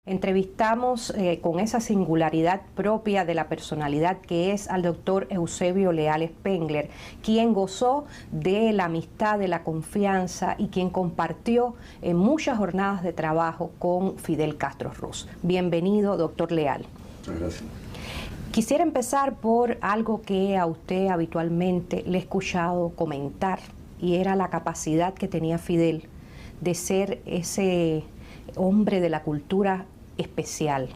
Entrevistamos con esa singularidad propia de la personalidad que es al doctor Eusebio Leal Spengler, quien gozó de la amistad, de la confianza y quien compartió en muchas jornadas de trabajo con Fidel Castro Ruz. Bienvenido, doctor Leal. Muchas gracias. Quisiera empezar por algo que a usted habitualmente le he escuchado comentar, y era la capacidad que tenía Fidel de ser ese hombre de la cultura especial.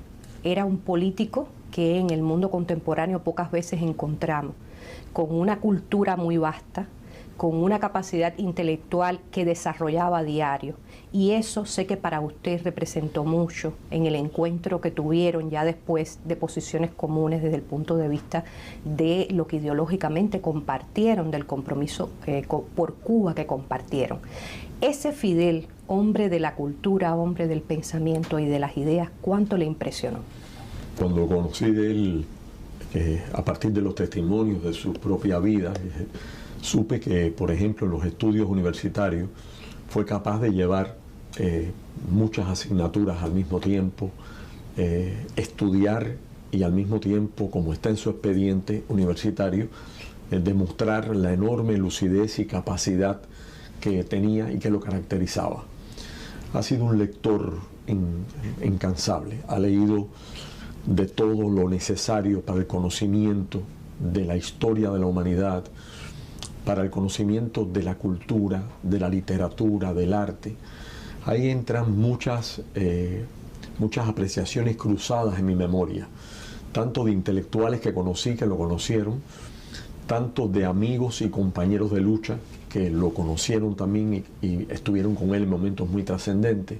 Era un político que en el mundo contemporáneo pocas veces encontramos, con una cultura muy vasta, con una capacidad intelectual que desarrollaba a diario, y eso sé que para usted representó mucho en el encuentro que tuvieron ya después de posiciones comunes desde el punto de vista de lo que ideológicamente compartieron, del compromiso por Cuba que compartieron. Ese Fidel, hombre de la cultura, hombre del pensamiento y de las ideas, ¿cuánto le impresionó? Cuando conocí de él, a partir de los testimonios de su propia vida, supe que, por ejemplo, en los estudios universitarios fue capaz de llevar muchas asignaturas al mismo tiempo, estudiar y al mismo tiempo, como está en su expediente universitario, demostrar la enorme lucidez y capacidad que tenía y que lo caracterizaba. Ha sido un lector incansable, ha leído de todo lo necesario para el conocimiento de la historia de la humanidad, para el conocimiento de la cultura, de la literatura, del arte. Ahí entran muchas apreciaciones cruzadas en mi memoria, tanto de intelectuales que conocí, que lo conocieron, tanto de amigos y compañeros de lucha que lo conocieron también y estuvieron con él en momentos muy trascendentes.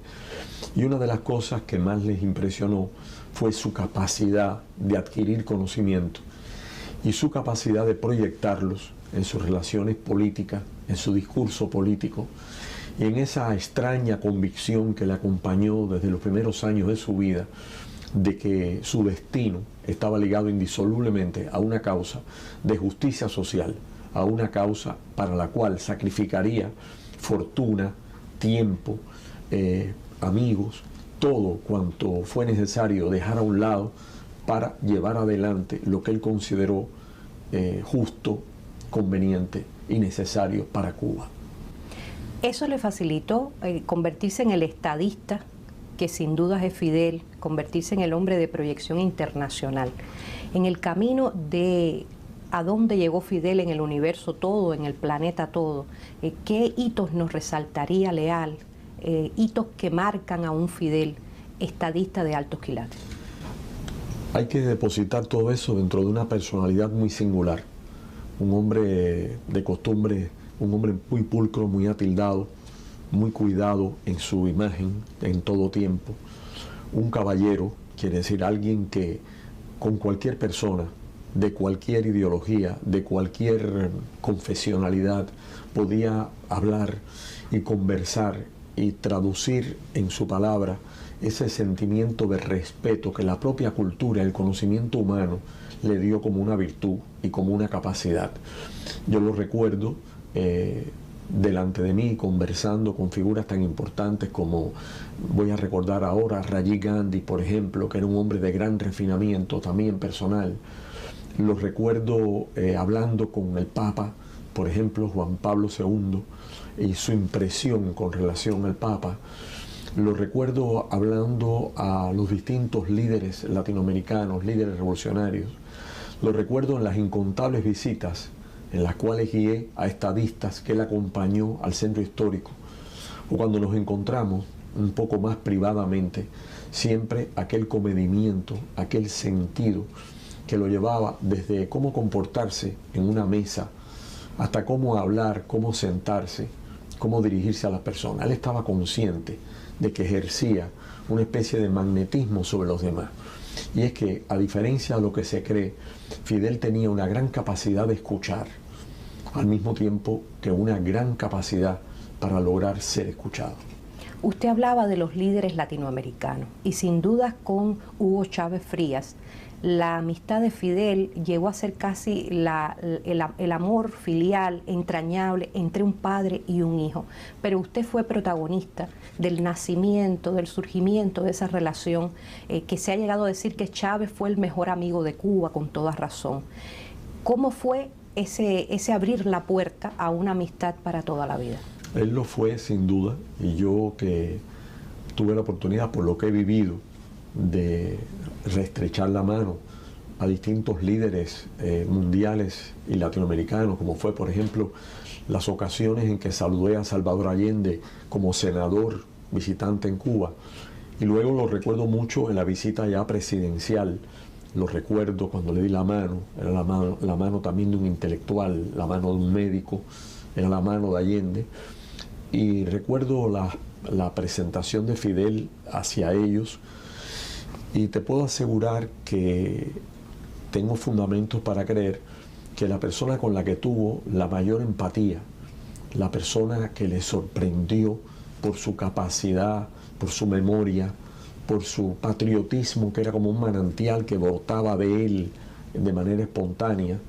Y una de las cosas que más les impresionó fue su capacidad de adquirir conocimiento y su capacidad de proyectarlos en sus relaciones políticas, en su discurso político, y en esa extraña convicción que le acompañó desde los primeros años de su vida, de que su destino estaba ligado indisolublemente a una causa de justicia social, a una causa para la cual sacrificaría fortuna, tiempo, amigos, todo cuanto fue necesario dejar a un lado para llevar adelante lo que él consideró justo, conveniente y necesario para Cuba. ¿Eso le facilitó convertirse en el estadista, que sin dudas es Fidel, convertirse en el hombre de proyección internacional? En el camino de a dónde llegó Fidel en el universo todo, en el planeta todo, ¿qué hitos nos resaltaría Leal? Hitos que marcan a un Fidel estadista de altos quilates. Hay que depositar todo eso dentro de una personalidad muy singular. Un hombre de costumbre, un hombre muy pulcro, muy atildado, muy cuidado en su imagen en todo tiempo. Un caballero, quiere decir alguien que con cualquier persona, de cualquier ideología, de cualquier confesionalidad, podía hablar y conversar y traducir en su palabra ese sentimiento de respeto que la propia cultura, el conocimiento humano le dio como una virtud y como una capacidad. Yo lo recuerdo delante de mí conversando con figuras tan importantes como, voy a recordar ahora, a Rajiv Gandhi, por ejemplo, que era un hombre de gran refinamiento también personal. Lo recuerdo hablando con el Papa, por ejemplo, Juan Pablo II, y su impresión con relación al Papa. Lo recuerdo hablando a los distintos líderes latinoamericanos, líderes revolucionarios. Lo recuerdo en las incontables visitas en las cuales guié a estadistas que él acompañó al centro histórico, o cuando nos encontramos un poco más privadamente, siempre aquel comedimiento, aquel sentido que lo llevaba desde cómo comportarse en una mesa hasta cómo hablar, cómo sentarse, cómo dirigirse a las personas. Él estaba consciente de que ejercía una especie de magnetismo sobre los demás. Y es que, a diferencia de lo que se cree, Fidel tenía una gran capacidad de escuchar, al mismo tiempo que una gran capacidad para lograr ser escuchado. Usted hablaba de los líderes latinoamericanos y sin duda con Hugo Chávez Frías la amistad de Fidel llegó a ser casi el amor filial, entrañable, entre un padre y un hijo. Pero usted fue protagonista del nacimiento, del surgimiento de esa relación, que se ha llegado a decir que Chávez fue el mejor amigo de Cuba, con toda razón. ¿Cómo fue ese abrir la puerta a una amistad para toda la vida? Él lo fue, sin duda, y yo que tuve la oportunidad, por lo que he vivido, de reestrechar la mano a distintos líderes mundiales y latinoamericanos, como fue, por ejemplo, las ocasiones en que saludé a Salvador Allende como senador visitante en Cuba, y luego lo recuerdo mucho en la visita ya presidencial. Lo recuerdo cuando le di la mano, era la mano también de un intelectual, la mano de un médico, era la mano de Allende, y recuerdo la presentación de Fidel hacia ellos, y te puedo asegurar que tengo fundamentos para creer que la persona con la que tuvo la mayor empatía, la persona que le sorprendió por su capacidad, por su memoria, por su patriotismo, que era como un manantial que brotaba de él de manera espontánea,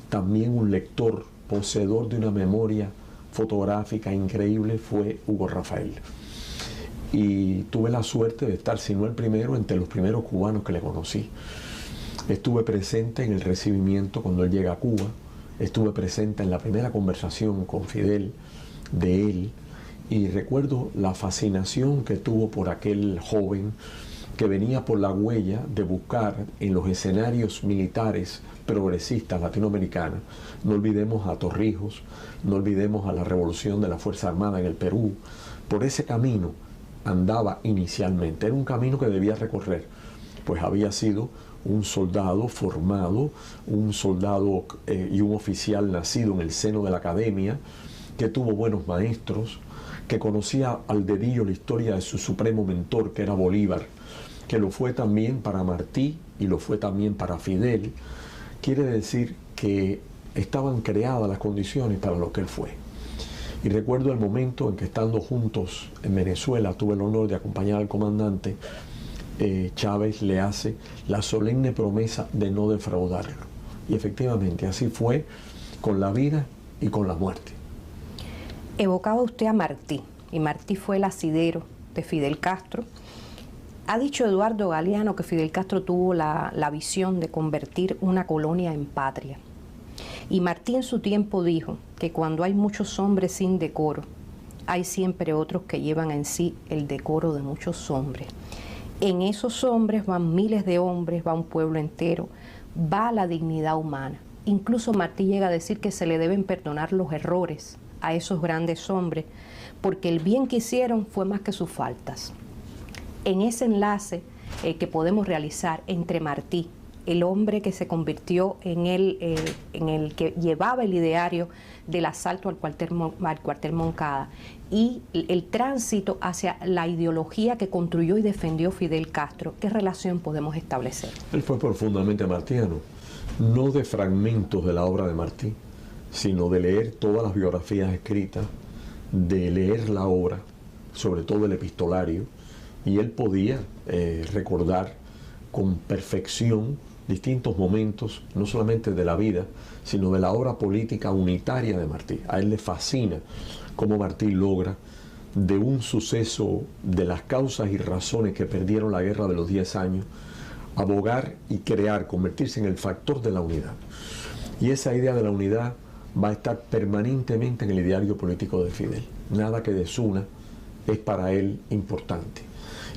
también un lector poseedor de una memoria fotográfica increíble, fue Hugo Rafael. Y tuve la suerte de estar, si no el primero, entre los primeros cubanos que le conocí. Estuve presente en el recibimiento cuando él llega a Cuba, estuve presente en la primera conversación con Fidel de él, y recuerdo la fascinación que tuvo por aquel joven que venía por la huella de buscar en los escenarios militares progresistas latinoamericanos. No olvidemos a Torrijos, no olvidemos a la revolución de la Fuerza Armada en el Perú. Por ese camino andaba inicialmente, era un camino que debía recorrer, pues había sido un soldado formado, un soldado y un oficial nacido en el seno de la academia, que tuvo buenos maestros, que conocía al dedillo la historia de su supremo mentor, que era Bolívar, que lo fue también para Martí y lo fue también para Fidel. Quiere decir que estaban creadas las condiciones para lo que él fue. Y recuerdo el momento en que, estando juntos en Venezuela, tuve el honor de acompañar al comandante, Chávez le hace la solemne promesa de no defraudarlo. Y efectivamente así fue con la vida y con la muerte. Evocaba usted a Martí, y Martí fue el asidero de Fidel Castro. Ha dicho Eduardo Galeano que Fidel Castro tuvo la visión de convertir una colonia en patria. Y Martí en su tiempo dijo que cuando hay muchos hombres sin decoro, hay siempre otros que llevan en sí el decoro de muchos hombres. En esos hombres van miles de hombres, va un pueblo entero, va la dignidad humana. Incluso Martí llega a decir que se le deben perdonar los errores a esos grandes hombres, porque el bien que hicieron fue más que sus faltas. En ese enlace que podemos realizar entre Martí, el hombre que se convirtió en el que llevaba el ideario del asalto al cuartel Moncada, y el tránsito hacia la ideología que construyó y defendió Fidel Castro, ¿qué relación podemos establecer? Él fue profundamente martiano, no de fragmentos de la obra de Martí, sino de leer todas las biografías escritas, de leer la obra, sobre todo el epistolario, y él podía recordar con perfección distintos momentos, no solamente de la vida, sino de la obra política unitaria de Martí. A él le fascina cómo Martí logra, de un suceso, de las causas y razones que perdieron la guerra de los 10 años, abogar y crear, convertirse en el factor de la unidad. Y esa idea de la unidad va a estar permanentemente en el ideario político de Fidel. Nada que desuna es para él importante.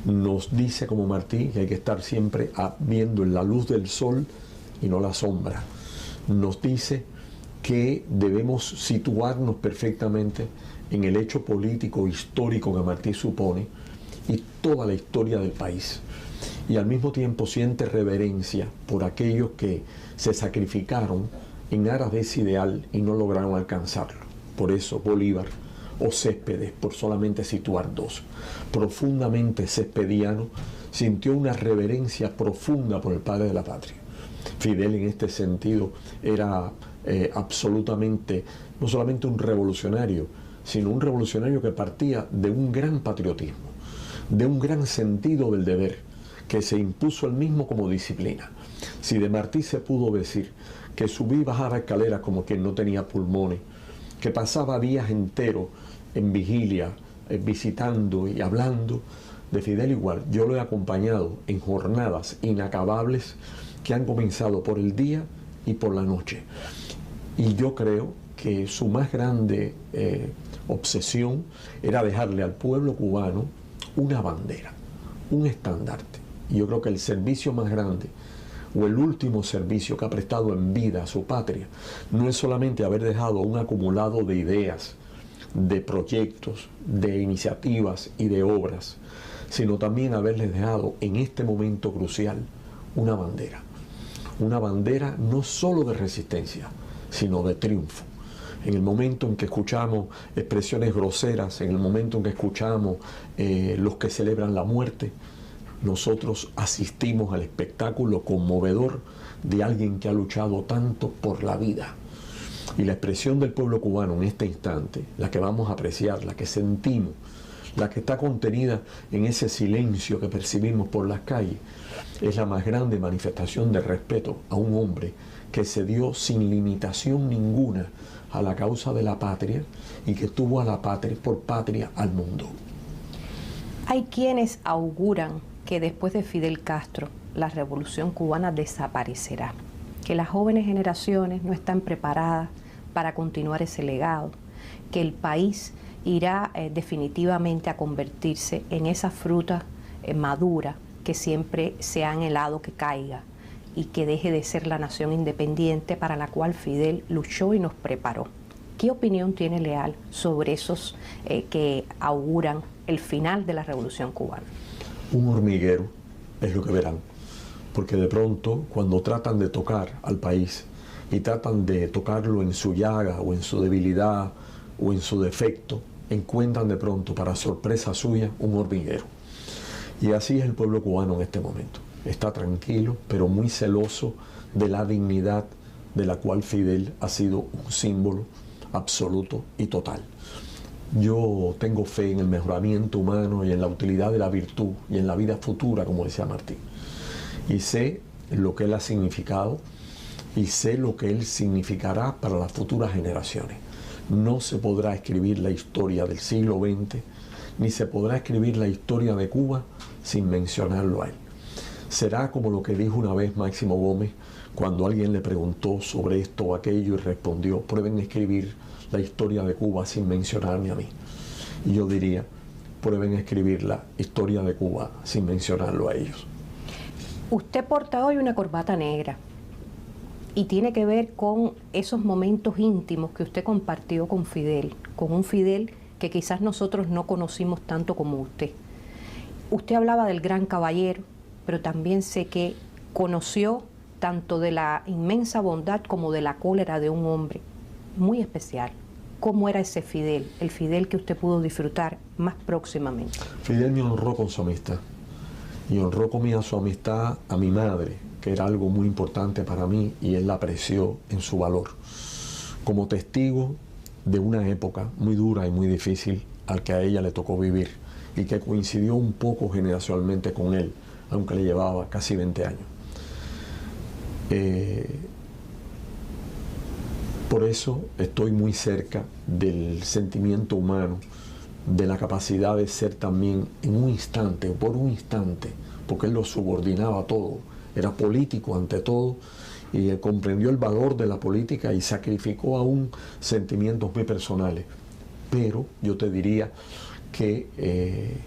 Nos dice como Martí que hay que estar siempre viendo en la luz del sol y no la sombra. Nos dice que debemos situarnos perfectamente en el hecho político histórico que Martí supone y toda la historia del país. Y al mismo tiempo siente reverencia por aquellos que se sacrificaron en aras de ese ideal y no lograron alcanzarlo. Por eso Bolívar o Céspedes, por solamente situar dos, profundamente cespediano, sintió una reverencia profunda por el padre de la patria. Fidel en este sentido era absolutamente, no solamente un revolucionario, sino un revolucionario que partía de un gran patriotismo, de un gran sentido del deber, que se impuso él mismo como disciplina, Si de Martí se pudo decir que subía y bajaba escaleras como quien no tenía pulmones, que pasaba días enteros en vigilia, visitando y hablando, de Fidel igual. Yo lo he acompañado en jornadas inacabables que han comenzado por el día y por la noche. Y yo creo que su más grande obsesión era dejarle al pueblo cubano una bandera, un estandarte. Y yo creo que el servicio más grande, o el último servicio que ha prestado en vida a su patria, no es solamente haber dejado un acumulado de ideas, de proyectos, de iniciativas y de obras, sino también haberles dejado en este momento crucial una bandera no solo de resistencia, sino de triunfo. En el momento en que escuchamos expresiones groseras, en el momento en que escuchamos los que celebran la muerte, nosotros asistimos al espectáculo conmovedor de alguien que ha luchado tanto por la vida. Y la expresión del pueblo cubano en este instante, la que vamos a apreciar, la que sentimos, la que está contenida en ese silencio que percibimos por las calles, es la más grande manifestación de respeto a un hombre que se dio sin limitación ninguna a la causa de la patria y que tuvo a la patria por patria al mundo. Hay quienes auguran que después de Fidel Castro la revolución cubana desaparecerá, que las jóvenes generaciones no están preparadas para continuar ese legado, que el país irá definitivamente a convertirse en esa fruta madura que siempre se ha anhelado que caiga y que deje de ser la nación independiente para la cual Fidel luchó y nos preparó. ¿Qué opinión tiene Leal sobre esos que auguran el final de la revolución cubana? Un hormiguero es lo que verán, porque de pronto cuando tratan de tocar al país y tratan de tocarlo en su llaga o en su debilidad o en su defecto, encuentran de pronto, para sorpresa suya, un hormiguero. Y así es el pueblo cubano en este momento. Está tranquilo, pero muy celoso de la dignidad de la cual Fidel ha sido un símbolo absoluto y total. Yo tengo fe en el mejoramiento humano y en la utilidad de la virtud y en la vida futura, como decía Martín. Y sé lo que él ha significado y sé lo que él significará para las futuras generaciones. No se podrá escribir la historia del siglo XX, ni se podrá escribir la historia de Cuba sin mencionarlo a él. Será como lo que dijo una vez Máximo Gómez cuando alguien le preguntó sobre esto o aquello y respondió: prueben escribir la historia de Cuba sin mencionarme a mí. Y yo diría: prueben escribir la historia de Cuba sin mencionarlo a ellos. Usted porta hoy una corbata negra y tiene que ver con esos momentos íntimos que usted compartió con Fidel, con un Fidel que quizás nosotros no conocimos tanto como usted. Usted hablaba del gran caballero, pero también sé que conoció tanto de la inmensa bondad como de la cólera de un hombre muy especial. ¿Cómo era ese Fidel, el Fidel que usted pudo disfrutar más próximamente? Fidel me honró con su amistad y honró conmigo su amistad a mi madre, que era algo muy importante para mí, y él la apreció en su valor, como testigo de una época muy dura y muy difícil al que a ella le tocó vivir y que coincidió un poco generacionalmente con él, aunque le llevaba casi 20 años. Por eso estoy muy cerca del sentimiento humano, de la capacidad de ser también en un instante, o por un instante, porque él lo subordinaba todo, era político ante todo, y él comprendió el valor de la política y sacrificó aún sentimientos muy personales. Pero yo te diría que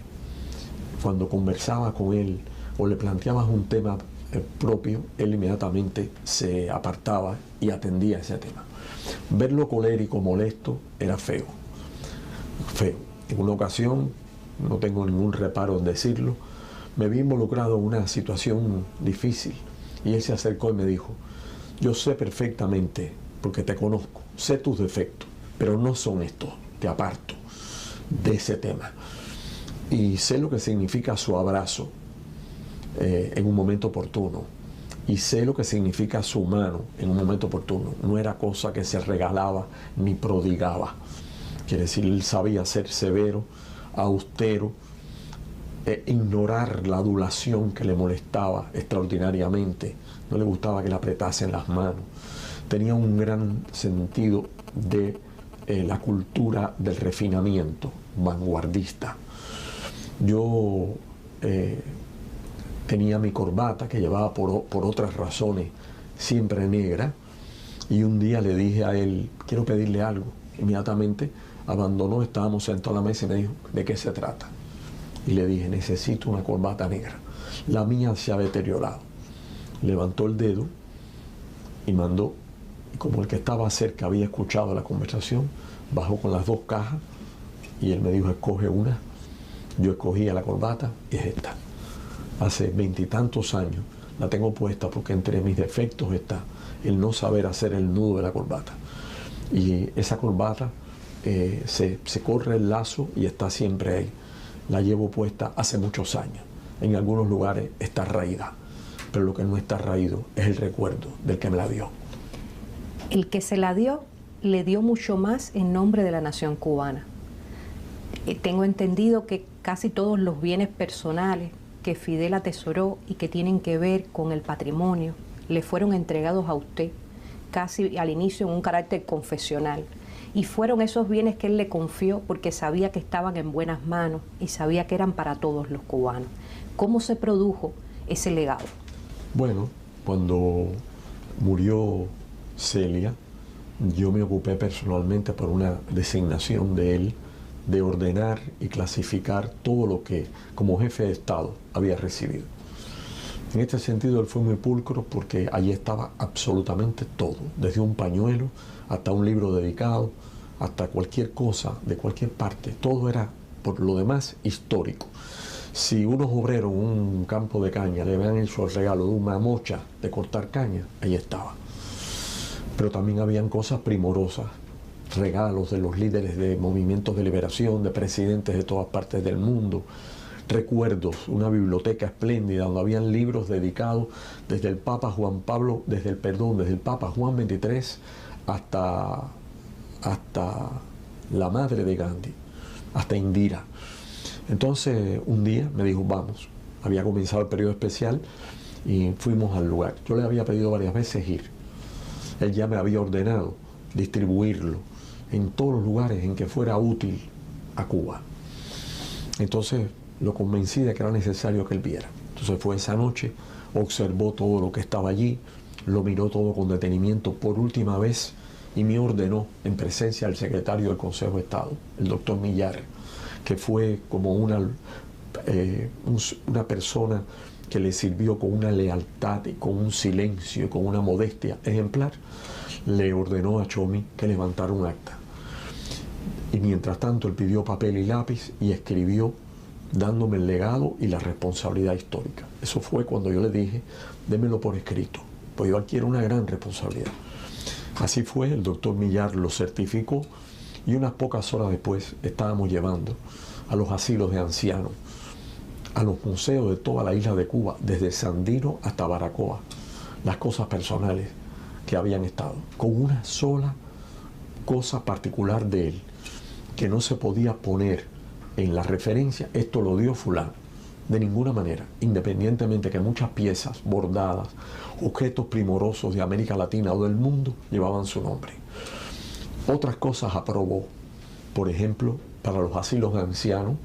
cuando conversaba con él o le planteabas un tema propio, él inmediatamente se apartaba y atendía ese tema. Verlo colérico, molesto, era feo. En una ocasión, no tengo ningún reparo en decirlo, me vi involucrado en una situación difícil y él se acercó y me dijo: yo sé perfectamente, porque te conozco, sé tus defectos, pero no son estos, te aparto de ese tema. Y sé lo que significa su abrazo en un momento oportuno, y sé lo que significa su mano en un momento oportuno. No era cosa que se regalaba ni prodigaba. Quiere decir, él sabía ser severo, austero, ignorar la adulación que le molestaba extraordinariamente. No le gustaba que le apretasen las manos. Tenía un gran sentido de la cultura del refinamiento vanguardista. Yo tenía mi corbata que llevaba por otras razones siempre negra, y un día le dije a él, quiero pedirle algo. Inmediatamente abandonó, estábamos sentados a la mesa y me dijo, ¿de qué se trata? Y le dije, necesito una corbata negra. La mía se ha deteriorado. Levantó el dedo y mandó, y como el que estaba cerca había escuchado la conversación, bajó con las dos cajas y él me dijo, escoge una. Yo escogí la corbata y es esta. Hace 20 y tantos años la tengo puesta porque entre mis defectos está el no saber hacer el nudo de la corbata. Y esa corbata se corre el lazo y está siempre ahí. La llevo puesta hace muchos años. En algunos lugares está raída, pero lo que no está raído es el recuerdo del que me la dio. El que se la dio, le dio mucho más en nombre de la nación cubana. Tengo entendido que casi todos los bienes personales que Fidel atesoró y que tienen que ver con el patrimonio, le fueron entregados a usted, casi al inicio en un carácter confesional. Y fueron esos bienes que él le confió porque sabía que estaban en buenas manos y sabía que eran para todos los cubanos. ¿Cómo se produjo ese legado? Bueno, cuando murió Celia, yo me ocupé personalmente por una designación de él de ordenar y clasificar todo lo que como jefe de Estado había recibido. En este sentido él fue muy pulcro porque allí estaba absolutamente todo, desde un pañuelo hasta un libro dedicado, hasta cualquier cosa de cualquier parte. Todo era, por lo demás, histórico. Si unos obreros en un campo de caña le habían hecho el regalo de una mocha de cortar caña, ahí estaba. Pero también habían cosas primorosas, regalos de los líderes de movimientos de liberación, de presidentes de todas partes del mundo, recuerdos, una biblioteca espléndida donde habían libros dedicados desde el Papa Juan Pablo, desde el Papa Juan XXIII hasta la madre de Gandhi, hasta Indira. Entonces un día me dijo, vamos, había comenzado el periodo especial y fuimos al lugar. Yo le había pedido varias veces ir. Él ya me había ordenado distribuirlo en todos los lugares en que fuera útil a Cuba. Entonces lo convencí de que era necesario que él viera. Entonces fue esa noche, observó todo lo que estaba allí, lo miró todo con detenimiento por última vez y me ordenó en presencia del secretario del Consejo de Estado, el doctor Millar, que fue como una persona que le sirvió con una lealtad y con un silencio y con una modestia ejemplar. Le ordenó a Chomi que levantara un acta. Y mientras tanto él pidió papel y lápiz y escribió dándome el legado y la responsabilidad histórica. Eso fue cuando yo le dije, démelo por escrito, pues yo adquiero una gran responsabilidad. Así fue, el doctor Millar lo certificó y unas pocas horas después estábamos llevando a los asilos de ancianos, a los museos de toda la isla de Cuba, desde Sandino hasta Baracoa, las cosas personales que habían estado, con una sola cosa particular de él, que no se podía poner en la referencia, esto lo dio fulano, de ninguna manera, independientemente que muchas piezas bordadas, objetos primorosos de América Latina o del mundo llevaban su nombre. Otras cosas aprobó, por ejemplo, para los asilos de ancianos,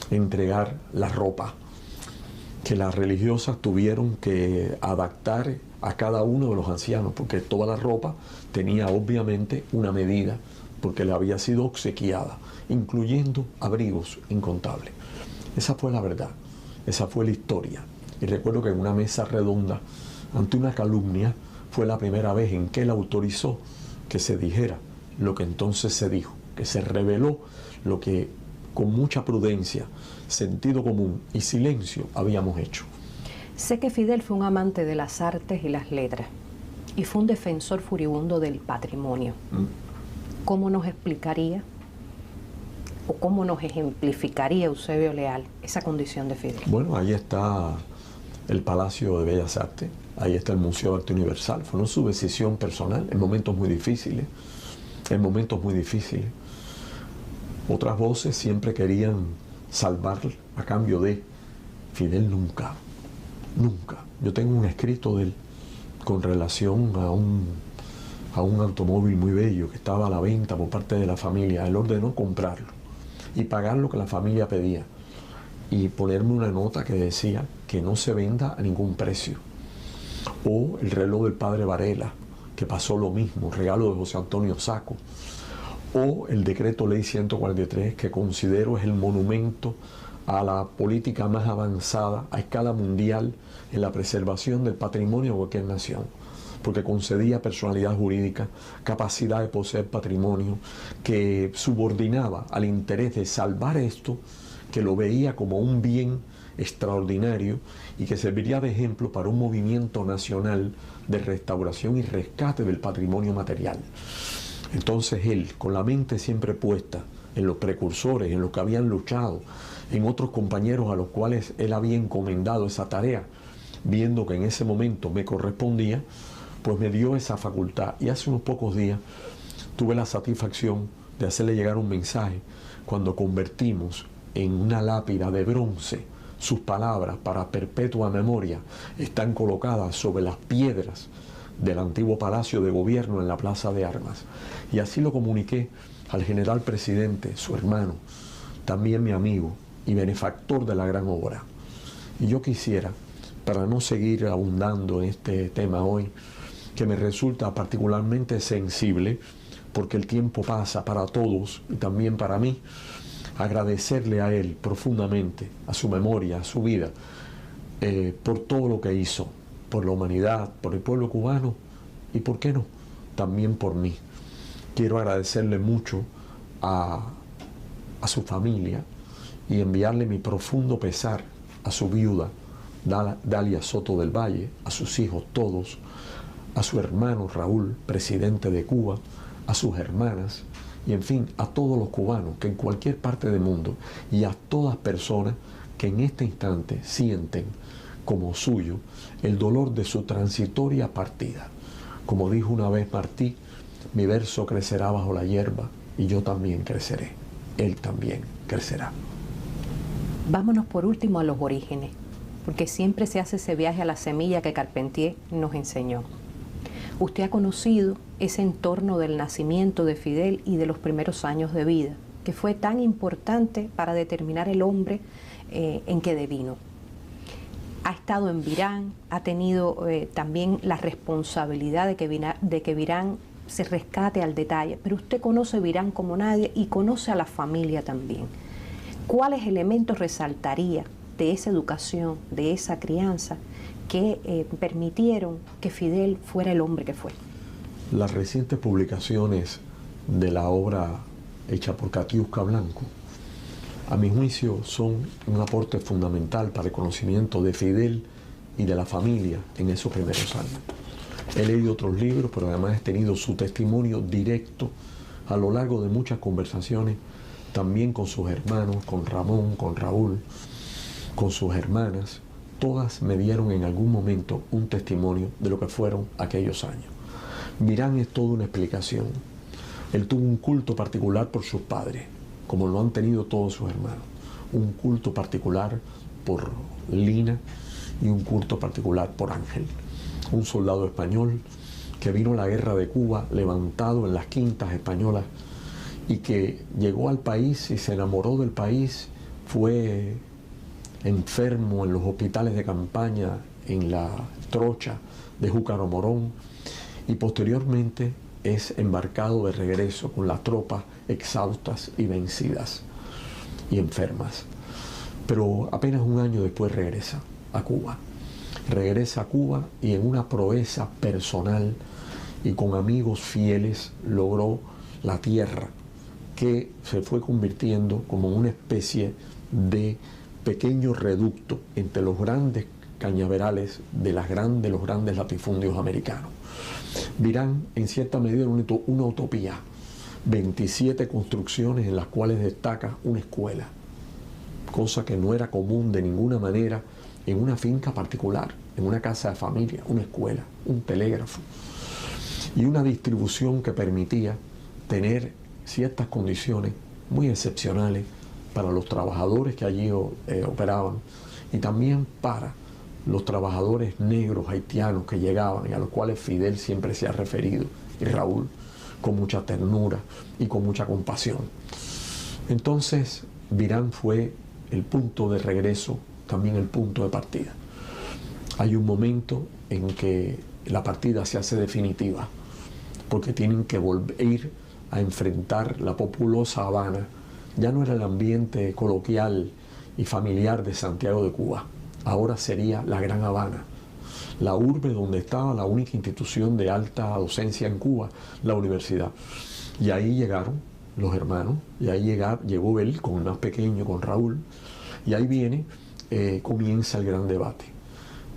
entregar la ropa que las religiosas tuvieron que adaptar a cada uno de los ancianos, porque toda la ropa tenía obviamente una medida, porque le había sido obsequiada, incluyendo abrigos incontables. Esa fue la verdad, esa fue la historia. Y recuerdo que en una mesa redonda, ante una calumnia, fue la primera vez en que él autorizó que se dijera lo que entonces se dijo, que se reveló lo que con mucha prudencia, sentido común y silencio habíamos hecho. Sé que Fidel fue un amante de las artes y las letras y fue un defensor furibundo del patrimonio. ¿Cómo nos explicaría o cómo nos ejemplificaría Eusebio Leal esa condición de Fidel? Bueno, ahí está el Palacio de Bellas Artes, ahí está el Museo de Arte Universal. Fue su decisión personal en momentos muy difíciles, Otras voces siempre querían salvar a cambio de Fidel nunca, nunca. Yo tengo un escrito de él con relación a un automóvil muy bello que estaba a la venta por parte de la familia. Él ordenó comprarlo y pagar lo que la familia pedía y ponerme una nota que decía que no se venda a ningún precio. O el reloj del padre Varela, que pasó lo mismo, regalo de José Antonio Saco. O el decreto ley 143, que considero es el monumento a la política más avanzada a escala mundial en la preservación del patrimonio de cualquier nación, porque concedía personalidad jurídica, capacidad de poseer patrimonio, que subordinaba al interés de salvar esto, que lo veía como un bien extraordinario y que serviría de ejemplo para un movimiento nacional de restauración y rescate del patrimonio material. Entonces él, con la mente siempre puesta en los precursores, en los que habían luchado, en otros compañeros a los cuales él había encomendado esa tarea, viendo que en ese momento me correspondía, pues me dio esa facultad. Y hace unos pocos días tuve la satisfacción de hacerle llegar un mensaje cuando convertimos en una lápida de bronce sus palabras para perpetua memoria. Están colocadas sobre las piedras del antiguo Palacio de Gobierno en la Plaza de Armas. Y así lo comuniqué al general presidente, su hermano, también mi amigo y benefactor de la gran obra. Y yo quisiera, para no seguir abundando en este tema hoy, que me resulta particularmente sensible, porque el tiempo pasa para todos y también para mí, agradecerle a él profundamente, a su memoria, a su vida, por todo lo que hizo, por la humanidad, por el pueblo cubano y, ¿por qué no?, también por mí. Quiero agradecerle mucho a su familia y enviarle mi profundo pesar a su viuda, Dalia Soto del Valle, a sus hijos todos, a su hermano Raúl, presidente de Cuba, a sus hermanas y, en fin, a todos los cubanos que en cualquier parte del mundo y a todas personas que en este instante sienten como suyo el dolor de su transitoria partida. Como dijo una vez Martí, mi verso crecerá bajo la hierba y yo también creceré. Él también crecerá. Vámonos por último a los orígenes, porque siempre se hace ese viaje a la semilla que Carpentier nos enseñó. Usted ha conocido ese entorno del nacimiento de Fidel y de los primeros años de vida, que fue tan importante para determinar el hombre en que devino. Ha estado en Virán, ha tenido también la responsabilidad de que Virán se rescate al detalle, pero usted conoce Virán como nadie y conoce a la familia también. ¿Cuáles elementos resaltaría de esa educación, de esa crianza, que permitieron que Fidel fuera el hombre que fue? Las recientes publicaciones de la obra hecha por Katiuska Blanco, a mi juicio, son un aporte fundamental para el conocimiento de Fidel y de la familia en esos primeros años. He leído otros libros, pero además he tenido su testimonio directo a lo largo de muchas conversaciones, también con sus hermanos, con Ramón, con Raúl, con sus hermanas. Todas me dieron en algún momento un testimonio de lo que fueron aquellos años. Virán es toda una explicación. Él tuvo un culto particular por sus padres, como lo han tenido todos sus hermanos. Un culto particular por Lina y un culto particular por Ángel, un soldado español que vino a la guerra de Cuba levantado en las quintas españolas y que llegó al país y se enamoró del país, fue enfermo en los hospitales de campaña en la trocha de Júcaro Morón y posteriormente es embarcado de regreso con las tropas exhaustas y vencidas y enfermas. Pero apenas un año después regresa a Cuba. Regresa a Cuba y en una proeza personal y con amigos fieles logró la tierra, que se fue convirtiendo como una especie de pequeño reducto entre los grandes cañaverales de los grandes latifundios americanos. Virán, en cierta medida, era una utopía. 27 construcciones en las cuales destaca una escuela, cosa que no era común de ninguna manera en una finca particular, en una casa de familia, una escuela, un telégrafo y una distribución que permitía tener ciertas condiciones muy excepcionales para los trabajadores que allí operaban y también para los trabajadores negros haitianos que llegaban y a los cuales Fidel siempre se ha referido, y Raúl, con mucha ternura y con mucha compasión. Entonces, Virán fue el punto de regreso, también el punto de partida. Hay un momento en que la partida se hace definitiva, porque tienen que volver a enfrentar la populosa Habana. Ya no era el ambiente coloquial y familiar de Santiago de Cuba, ahora sería la Gran Habana, la urbe donde estaba la única institución de alta docencia en Cuba, la universidad. Y ahí llegaron los hermanos, y ahí llegó él con el más pequeño, con Raúl, y ahí comienza el gran debate.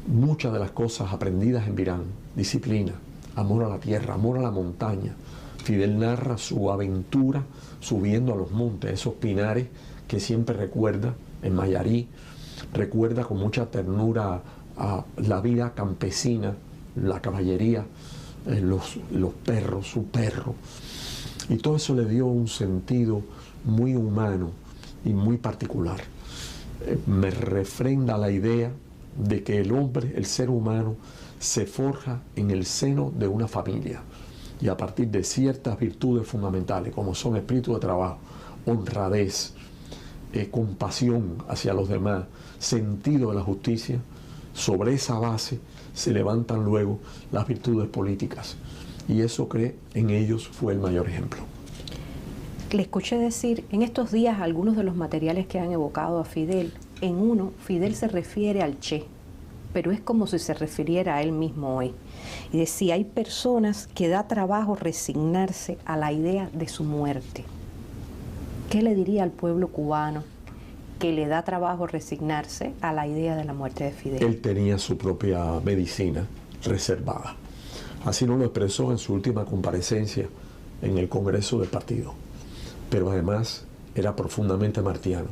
Muchas de las cosas aprendidas en Virán, disciplina, amor a la tierra, amor a la montaña. Fidel narra su aventura subiendo a los montes, esos pinares que siempre recuerda en Mayarí, recuerda con mucha ternura a la vida campesina, la caballería, los perros, su perro. Y todo eso le dio un sentido muy humano y muy particular. Me refrenda la idea de que el hombre, el ser humano, se forja en el seno de una familia y a partir de ciertas virtudes fundamentales, como son espíritu de trabajo, honradez, compasión hacia los demás, sentido de la justicia. Sobre esa base se levantan luego las virtudes políticas, y eso en ellos fue el mayor ejemplo. Le escuché decir en estos días algunos de los materiales que han evocado a Fidel. En uno, Fidel se refiere al Che, pero es como si se refiriera a él mismo hoy. Y decía, hay personas que da trabajo resignarse a la idea de su muerte. ¿Qué le diría al pueblo cubano que le da trabajo resignarse a la idea de la muerte de Fidel? Él tenía su propia medicina reservada. Así nos lo expresó en su última comparecencia en el Congreso del partido. Pero además era profundamente martiano.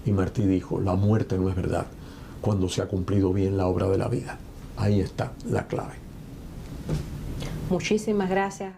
Y Martí dijo, la muerte no es verdad cuando se ha cumplido bien la obra de la vida. Ahí está la clave. Muchísimas gracias.